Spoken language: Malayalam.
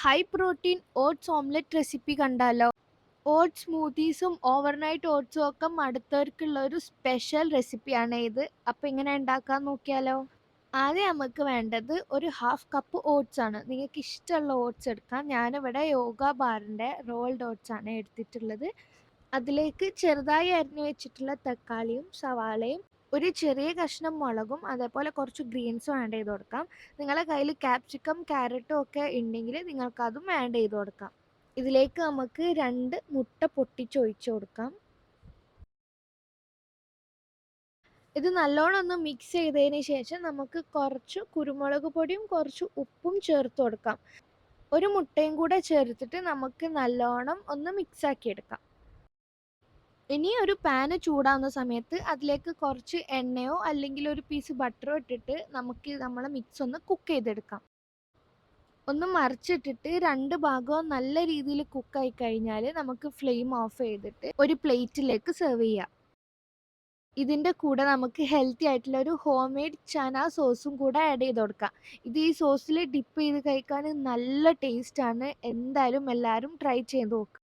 High protein oats omelette recipe കണ്ടാലോ? ഓട്സ് സ്മൂത്തീസും ഓവർനൈറ്റ് ഓട്സും ഒക്കെ മടുത്തവർക്കുള്ള ഒരു സ്പെഷ്യൽ റെസിപ്പിയാണ് ഇത്. അപ്പോൾ എങ്ങനെ ഉണ്ടാക്കാൻ നോക്കിയാലോ? ആദ്യം നമുക്ക് വേണ്ടത് ഒരു ഹാഫ് കപ്പ് ഓട്സ് ആണ്. നിങ്ങൾക്ക് ഇഷ്ടമുള്ള ഓട്സ് എടുക്കാം. ഞാനിവിടെ യോഗ ബാറിൻ്റെ റോൾഡ് ഓട്സ് ആണ് എടുത്തിട്ടുള്ളത്. അതിലേക്ക് ചെറുതായി അരിഞ്ഞു വെച്ചിട്ടുള്ള തക്കാളിയും സവാളയും ഒരു ചെറിയ കഷ്ണം മുളകും അതേപോലെ കുറച്ച് ഗ്രീൻസും ആഡ് ചെയ്ത് കൊടുക്കാം. നിങ്ങളുടെ കയ്യിൽ ക്യാപ്സിക്കം ക്യാരറ്റും ഒക്കെ ഉണ്ടെങ്കിൽ നിങ്ങൾക്കതും ആഡ് ചെയ്ത് കൊടുക്കാം. ഇതിലേക്ക് നമുക്ക് 2 മുട്ട പൊട്ടിച്ചൊഴിച്ച് കൊടുക്കാം. ഇത് നല്ലോണം ഒന്ന് മിക്സ് ചെയ്തതിന് ശേഷം നമുക്ക് കുറച്ച് കുരുമുളക് പൊടിയും കുറച്ച് ഉപ്പും ചേർത്ത് കൊടുക്കാം. ഒരു മുട്ടയും കൂടെ ചേർത്തിട്ട് നമുക്ക് നല്ലോണം ഒന്ന് മിക്സ് ആക്കി എടുക്കാം. ഇനി ഒരു പാന് ചൂടാവുന്ന സമയത്ത് അതിലേക്ക് കുറച്ച് എണ്ണയോ അല്ലെങ്കിൽ ഒരു പീസ് ബട്ടറോ ഇട്ടിട്ട് നമുക്ക് നമ്മളെ മിക്സ് ഒന്ന് കുക്ക് ചെയ്തെടുക്കാം. ഒന്ന് മറിച്ചിട്ടിട്ട് 2 ഭാഗവും നല്ല രീതിയിൽ കുക്കായി കഴിഞ്ഞാൽ നമുക്ക് ഫ്ലെയിം ഓഫ് ചെയ്തിട്ട് ഒരു പ്ലേറ്റിലേക്ക് സെർവ് ചെയ്യാം. ഇതിൻ്റെ കൂടെ നമുക്ക് ഹെൽത്തി ആയിട്ടുള്ള ഒരു ഹോം മെയ്ഡ് ചന സോസും കൂടെ ആഡ് ചെയ്ത് കൊടുക്കാം. ഇത് ഈ സോസിൽ ഡിപ്പ് ചെയ്ത് കഴിക്കാൻ നല്ല ടേസ്റ്റാണ്. എന്തായാലും എല്ലാവരും ട്രൈ ചെയ്ത് നോക്കുക.